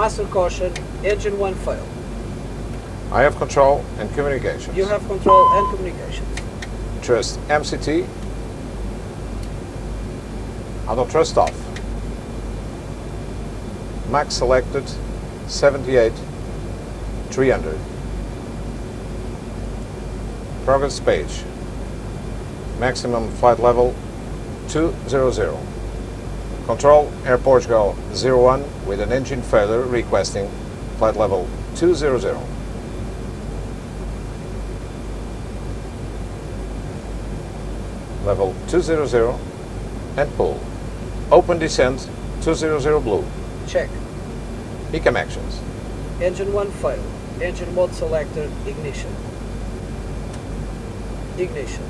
Master caution, engine 1 fail. I have control and communications. You have control and communications. Trust MCT. Auto thrust off. Max selected 78 300. Progress page. Maximum flight level 200. Control Air Portugal 01 with an engine failure requesting flight level 200. Level 200 and pull. Open descent 200 blue. Check. ECAM actions. Engine 1 fail. Engine mode selector, ignition. Ignition.